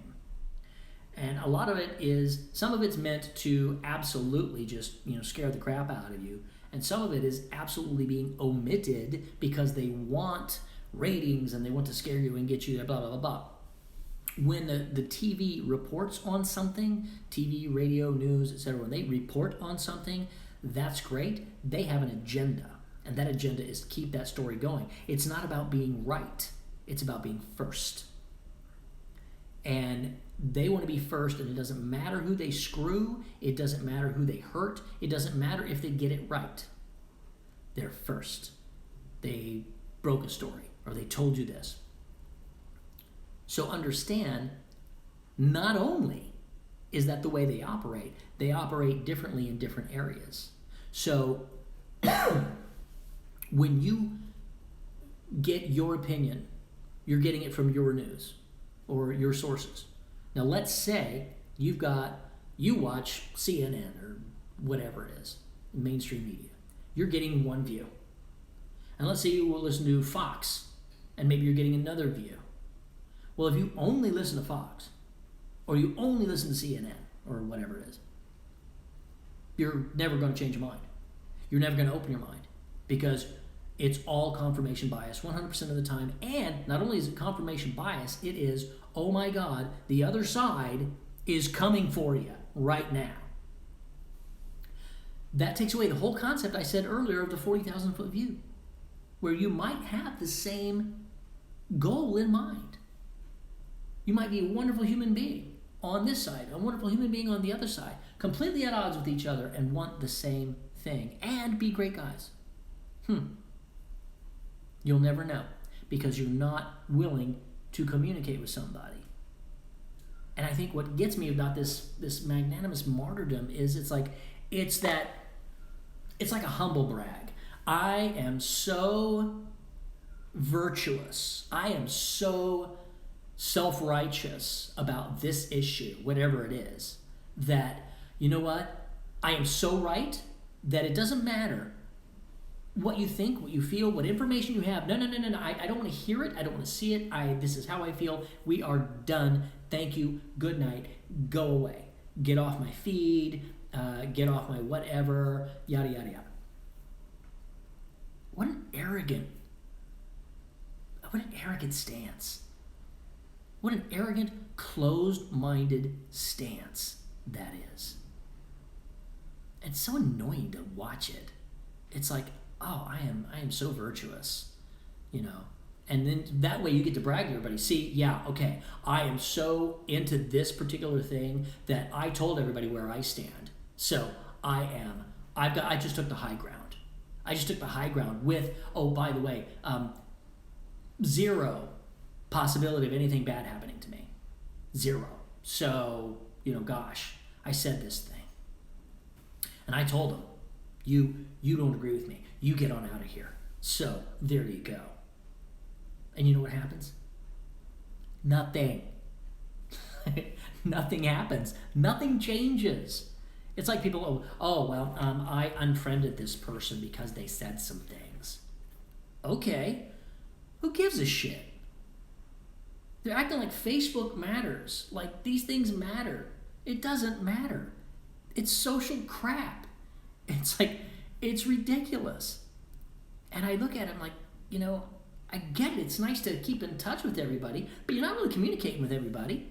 And a lot of it is, some of it's meant to absolutely just, scare the crap out of you. And some of it is absolutely being omitted because they want ratings and they want to scare you and get you there, blah, blah, blah, blah. When the TV reports on something, TV, radio, news, etc., when they report on something, that's great. They have an agenda. And that agenda is to keep that story going. It's not about being right. It's about being first. And they want to be first, and it doesn't matter who they screw. It doesn't matter who they hurt. It doesn't matter if they get it right. They're first. They broke a story, or they told you this. So understand, not only is that the way they operate differently in different areas. So when you get your opinion, you're getting it from your news or your sources. Now let's say you watch CNN or whatever it is, mainstream media. You're getting one view. And let's say you will listen to Fox, and maybe you're getting another view. Well, if you only listen to Fox, or you only listen to CNN, or whatever it is, you're never going to change your mind. You're never going to open your mind, because it's all confirmation bias 100% of the time. And not only is it confirmation bias, it is, oh my God, the other side is coming for you right now. That takes away the whole concept I said earlier of the 40,000 foot view, where you might have the same goal in mind. You might be a wonderful human being on this side, a wonderful human being on the other side, completely at odds with each other, and want the same thing, and be great guys. You'll never know, because you're not willing to communicate with somebody. And I think what gets me about this magnanimous martyrdom is it's like a humble brag. I am so virtuous. I am so self-righteous about this issue, whatever it is, that, you know what? I am so right that it doesn't matter what you think, what you feel, what information you have. No. I don't want to hear it. I don't want to see it. This is how I feel. We are done. Thank you. Good night. Go away. Get off my feed. Get off my whatever. Yada, yada, yada. What an arrogant stance. What an arrogant, closed-minded stance that is. It's so annoying to watch it. It's like, oh, I am so virtuous, And then that way you get to brag to everybody. See, yeah, okay, I am so into this particular thing that I told everybody where I stand. So I just took the high ground. I just took the high ground with, oh, by the way, zero possibility of anything bad happening to me. Zero. So, gosh, I said this thing. And I told them, you don't agree with me. You get on out of here. So, there you go. And you know what happens? Nothing. Nothing happens. Nothing changes. It's like people, I unfriended this person because they said some things. Okay. Who gives a shit? They're acting like Facebook matters. Like these things matter. It doesn't matter. It's social crap. It's like, it's ridiculous. And I look at it, I'm like, I get it. It's nice to keep in touch with everybody, but you're not really communicating with everybody.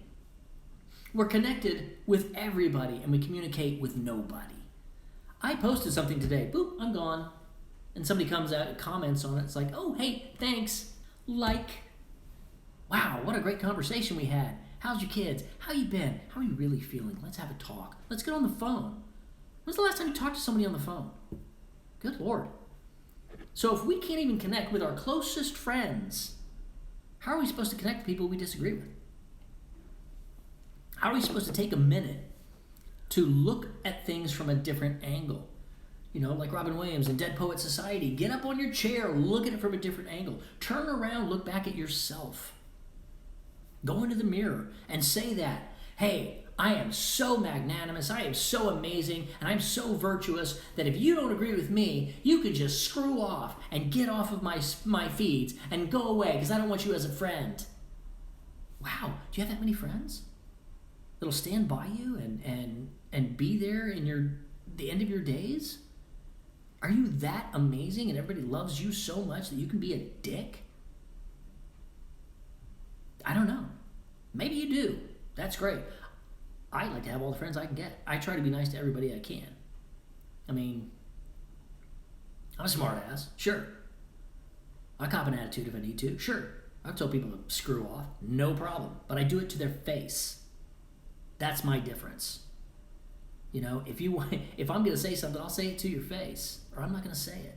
We're connected with everybody, and we communicate with nobody. I posted something today. Boop, I'm gone. And somebody comes out and comments on it. It's like, oh, hey, thanks. Like, wow, what a great conversation we had. How's your kids? How you been? How are you really feeling? Let's have a talk. Let's get on the phone. When's the last time you talked to somebody on the phone? Good Lord. So if we can't even connect with our closest friends, how are we supposed to connect with people we disagree with? How are we supposed to take a minute to look at things from a different angle? Like Robin Williams in Dead Poet Society. Get up on your chair, look at it from a different angle. Turn around, look back at yourself. Go into the mirror and say that, hey, I am so magnanimous, I am so amazing, and I'm so virtuous that if you don't agree with me, you can just screw off and get off of my feeds and go away because I don't want you as a friend. Wow, do you have that many friends that'll stand by you and be there in the end of your days? Are you that amazing and everybody loves you so much that you can be a dick? I don't know. Maybe you do. That's great. I like to have all the friends I can get. I try to be nice to everybody I can. I mean, I'm a smart ass. Sure. I cop an attitude if I need to. Sure. I've told people to screw off. No problem. But I do it to their face. That's my difference. If I'm going to say something, I'll say it to your face. Or I'm not going to say it.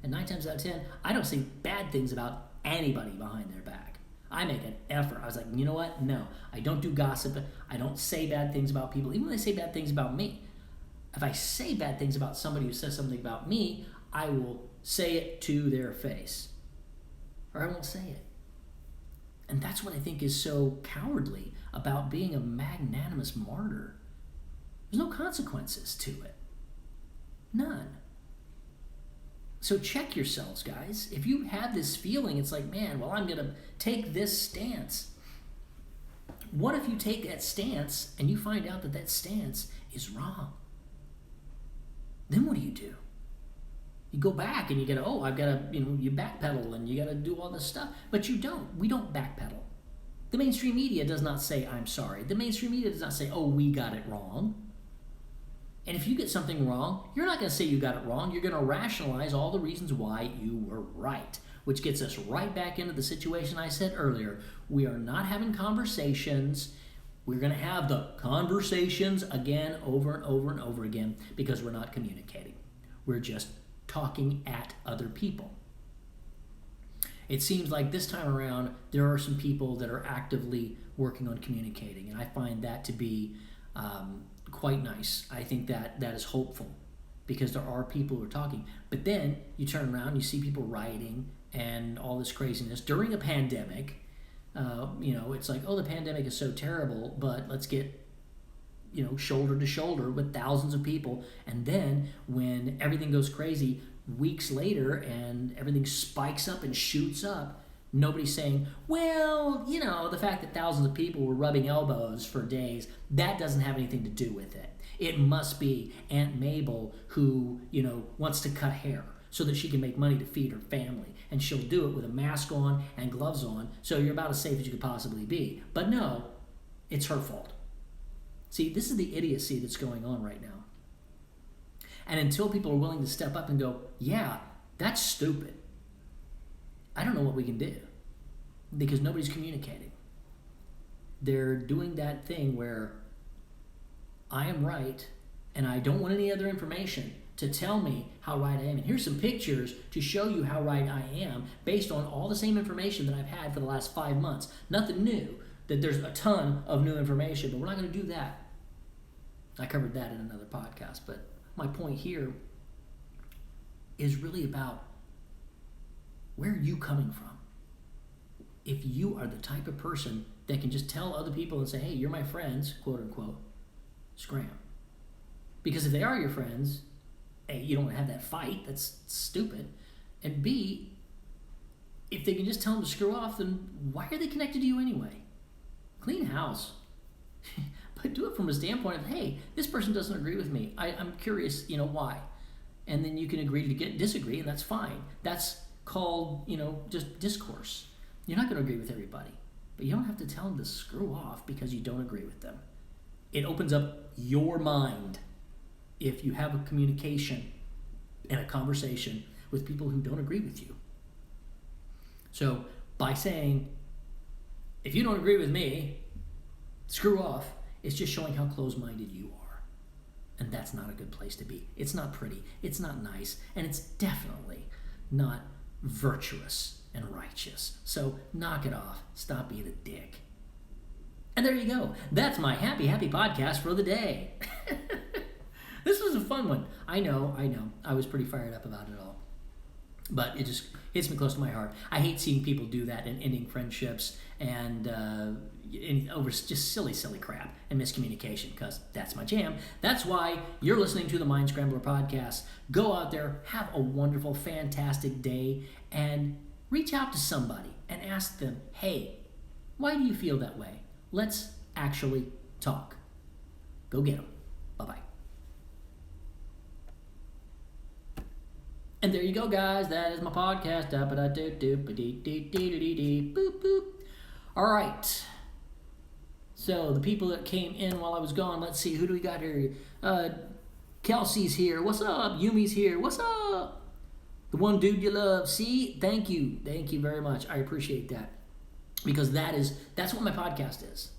And 9 times out of 10, I don't say bad things about anybody behind their back. I make an effort. I was like, you know what? No, I don't do gossip. I don't say bad things about people, even when they say bad things about me. If I say bad things about somebody who says something about me, I will say it to their face. Or I won't say it. And that's what I think is so cowardly about being a magnanimous martyr. There's no consequences to it. None. So check yourselves, guys. If you have this feeling, it's like, man, well, I'm going to take this stance. What if you take that stance and you find out that that stance is wrong? Then what do? You go back and you get, I've got to, you backpedal and you got to do all this stuff. But you don't. We don't backpedal. The mainstream media does not say, I'm sorry. The mainstream media does not say, we got it wrong. And if you get something wrong, you're not going to say you got it wrong. You're going to rationalize all the reasons why you were right, which gets us right back into the situation I said earlier. We are not having conversations. We're going to have the conversations again, over and over and over again, because we're not communicating. We're just talking at other people. It seems like this time around, there are some people that are actively working on communicating, and I find that to be quite nice. I think that is hopeful because there are people who are talking. But then you turn around and you see people rioting and all this craziness during a pandemic. It's like, the pandemic is so terrible, but let's get, shoulder to shoulder with thousands of people. And then when everything goes crazy weeks later and everything spikes up and shoots up, nobody's saying, the fact that thousands of people were rubbing elbows for days, that doesn't have anything to do with it. It must be Aunt Mabel who, wants to cut hair so that she can make money to feed her family. And she'll do it with a mask on and gloves on, so you're about as safe as you could possibly be. But no, it's her fault. See, this is the idiocy that's going on right now. And until people are willing to step up and go, yeah, that's stupid, I don't know what we can do. because nobody's communicating. They're doing that thing where I am right and I don't want any other information to tell me how right I am. And here's some pictures to show you how right I am based on all the same information that I've had for the last 5 months. Nothing new, that there's a ton of new information, but we're not going to do that. I covered that in another podcast, but my point here is really about where are you coming from? If you are the type of person that can just tell other people and say, hey, you're my friends, quote unquote, scram. Because if they are your friends, A, you don't want to have that fight, that's stupid. And B, if they can just tell them to screw off, then why are they connected to you anyway? Clean house. But do it from a standpoint of, hey, this person doesn't agree with me. I'm curious, why? And then you can agree to disagree, and that's fine. That's called, just discourse. You're not going to agree with everybody. But you don't have to tell them to screw off because you don't agree with them. It opens up your mind if you have a communication and a conversation with people who don't agree with you. So by saying, if you don't agree with me, screw off, it's just showing how close-minded you are. And that's not a good place to be. It's not pretty, it's not nice, and it's definitely not virtuous and righteous. So knock it off. Stop being a dick. And there you go. That's my happy podcast for the day. This was a fun one. I know. I was pretty fired up about it all. But it just hits me close to my heart. I hate seeing people do that and ending friendships and over just silly crap and miscommunication, because that's my jam. That's why you're listening to the Mind Scrambler podcast. Go out there, have a wonderful, fantastic day, and reach out to somebody and ask them, hey, why do you feel that way? Let's actually talk. Go get them. Bye-bye. And there you go, guys. That is my podcast. Boop, boop. All right. So the people that came in while I was gone, let's see. Who do we got here? Kelsey's here. What's up? Yumi's here. What's up? The one dude you love. See? Thank you. Thank you very much. I appreciate that. Because that's what my podcast is.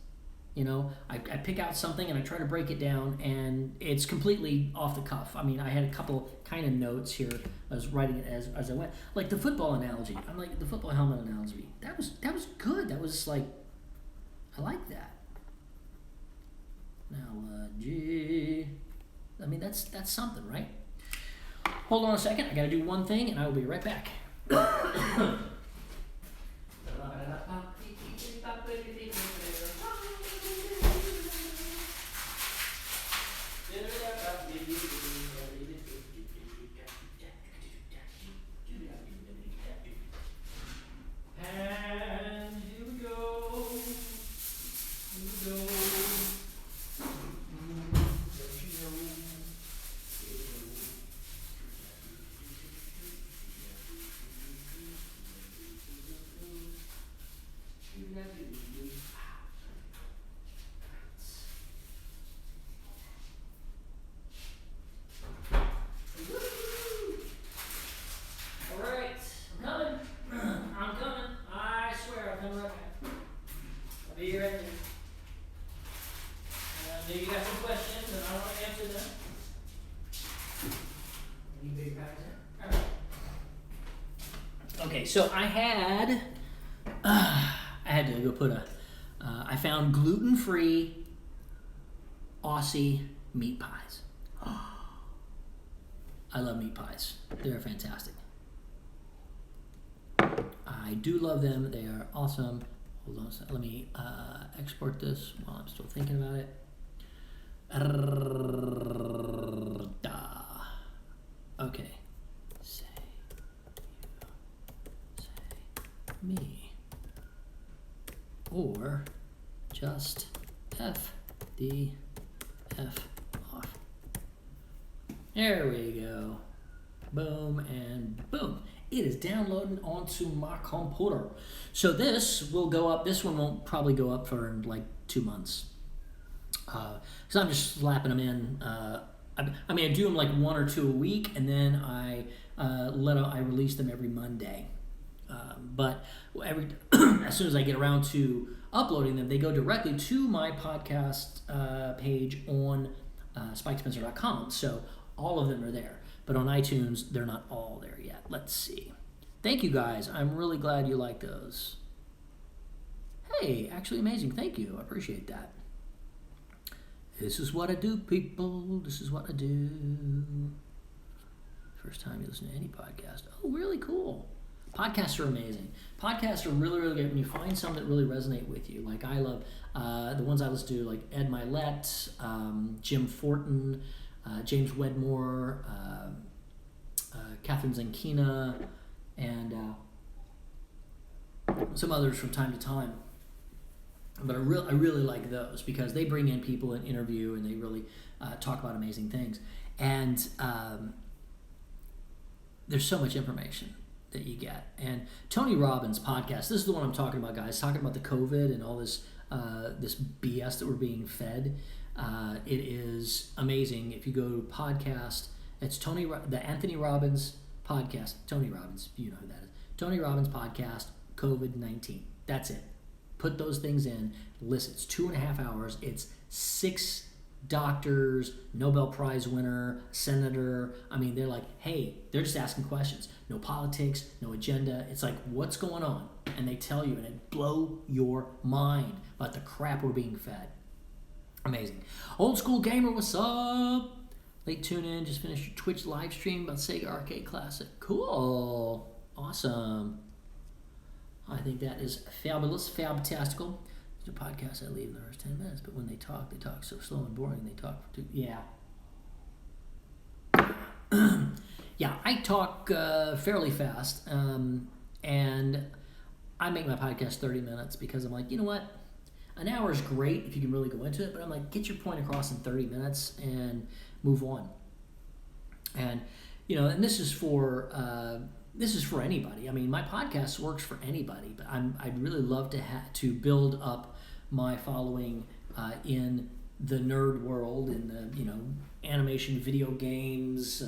I pick out something and I try to break it down, and it's completely off the cuff. I mean, I had a couple kind of notes here. I was writing it as I went. Like the football analogy. I'm like, the football helmet analogy. That was good. That was like, I like that. Now, I mean, that's something, right? Hold on a second. I got to do one thing, and I will be right back. And here we go. Maybe you got some questions and I want to answer them. Any big packs in? All right. Okay, so I had to go put I found gluten-free Aussie meat pies. I love meat pies. They're fantastic. I do love them. They are awesome. Hold on a second. Let me export this while I'm still thinking about it. Okay. Say me. Or just F the F off. There we go. Boom and boom. It is downloading onto my computer. So this will go up. This one won't probably go up for like 2 months. So I'm just slapping them in. I do them like 1 or 2 a week, and then I release them every Monday. But as soon as I get around to uploading them, they go directly to my podcast page on spikespencer.com. So all of them are there. But on iTunes, they're not all there yet. Let's see. Thank you, guys. I'm really glad you like those. Hey, actually amazing. Thank you. I appreciate that. This is what I do, people. This is what I do. First time you listen to any podcast. Oh, really cool. Podcasts are amazing. Podcasts are really, really good when you find some that really resonate with you. Like I love the ones I listen to, like Ed Milet, Jim Fortin, James Wedmore, Catherine Zankina, and some others from time to time. But I really like those because they bring in people and interview, and they really talk about amazing things. And there's so much information that you get. And Tony Robbins' podcast, this is the one I'm talking about, guys, talking about the COVID and all this this BS that we're being fed. It is amazing. If you go to podcast, it's the Anthony Robbins podcast. Tony Robbins, you know who that is. Tony Robbins podcast, COVID-19. That's it. Put those things in, listen. It's 2.5 hours. It's 6 doctors, Nobel Prize winner, senator. I mean, they're like, hey, they're just asking questions. No politics, no agenda. It's like, what's going on? And they tell you, and it blow your mind about the crap we're being fed. Amazing. Old School Gamer, what's up? Late tune in, just finished your Twitch live stream about Sega Arcade Classic. Cool. Awesome. I think that is fabulous, fabtastical. It's a podcast I leave in the first 10 minutes, but when they talk so slow and boring. They talk for yeah. Yeah, I talk fairly fast, and I make my podcast 30 minutes because I'm like, you know what? An hour is great if you can really go into it, but I'm like, get your point across in 30 minutes and move on. And, and this is for anybody. I mean, my podcast works for anybody, but I'd really love to build up my following in the nerd world, in the animation, video games,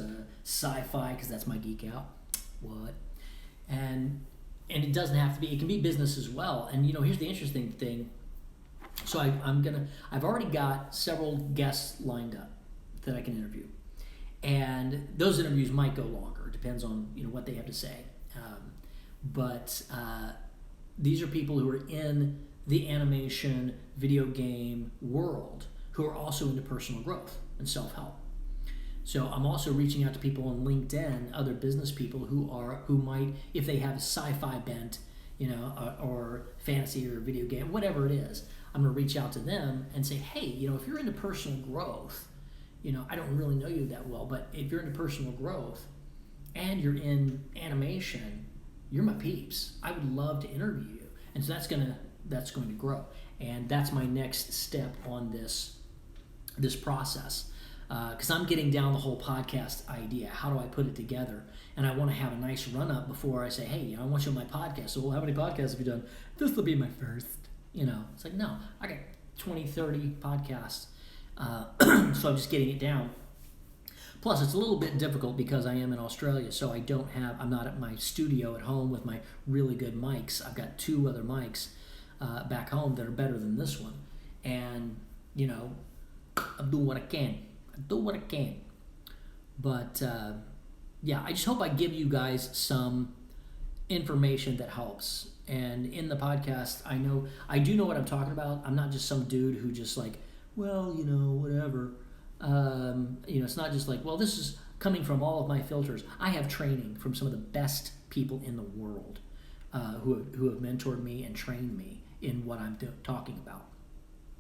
sci-fi, because that's my geek out. What? And it doesn't have to be. It can be business as well. And here's the interesting thing. So I've already got several guests lined up that I can interview, and those interviews might go longer. It depends on what they have to say. But these are people who are in the animation video game world who are also into personal growth and self-help. So I'm also reaching out to people on LinkedIn, other business people who might, if they have a sci-fi bent, or fantasy or video game, whatever it is, I'm going to reach out to them and say, hey, if you're into personal growth, I don't really know you that well, but if you're into personal growth and you're in animation, you're my peeps. I would love to interview you. And so that's going to grow. And that's my next step on this process. Because I'm getting down the whole podcast idea. How do I put it together? And I want to have a nice run-up before I say, hey, I want you on my podcast. So, well, how many podcasts have you done? This will be my first. It's like, no, I got 20, 30 podcasts. So I'm just getting it down. Plus, it's a little bit difficult because I am in Australia, so I'm not at my studio at home with my really good mics. I've got 2 other mics back home that are better than this one. And, I do what I can. But, yeah, I just hope I give you guys some information that helps. And in the podcast, I do know what I'm talking about. I'm not just some dude who just like, well, whatever. It's not just like, well, this is coming from all of my filters. I have training from some of the best people in the world who have mentored me and trained me in what I'm talking about.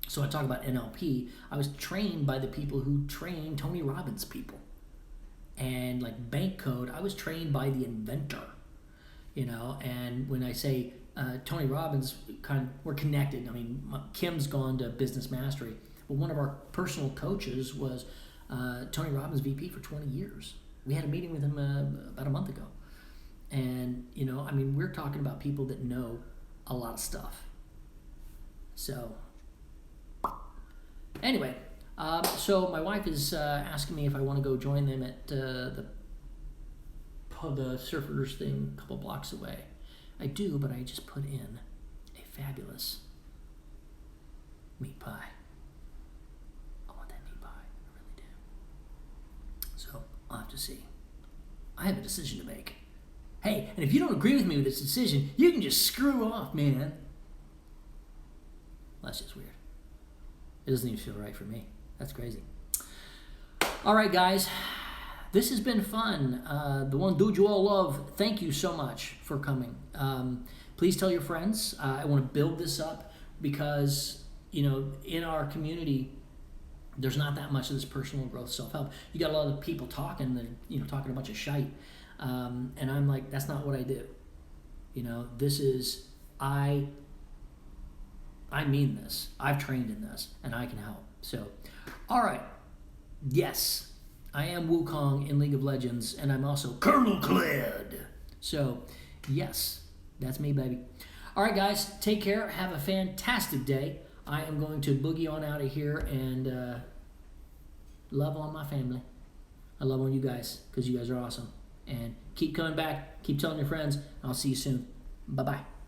So I talk about NLP. I was trained by the people who train Tony Robbins people. And like bank code, I was trained by the inventor. And when I say Tony Robbins, we're connected. I mean, Kim's gone to Business Mastery. But one of our personal coaches was Tony Robbins' VP for 20 years. We had a meeting with him about a month ago. And, we're talking about people that know a lot of stuff. So, anyway, so my wife is asking me if I want to go join them at the surfers thing a couple blocks away. I do, but I just put in a fabulous meat pie. I want that meat pie. I really do. So I'll have to see. I have a decision to make. Hey, and if you don't agree with me with this decision, you can just screw off, man. Well, that's just weird. It doesn't even feel right for me. That's crazy. All right, guys. This has been fun. The one dude you all love, thank you so much for coming. Please tell your friends. I want to build this up because, in our community, there's not that much of this personal growth, self-help. You got a lot of people talking, that talking a bunch of shite. And I'm like, that's not what I do. This is, I mean this. I've trained in this, and I can help. So, all right. Yes. I am Wukong in League of Legends, and I'm also Colonel Cled. So, yes, that's me, baby. All right, guys, take care. Have a fantastic day. I am going to boogie on out of here and love on my family. I love on you guys because you guys are awesome. And keep coming back. Keep telling your friends. I'll see you soon. Bye-bye.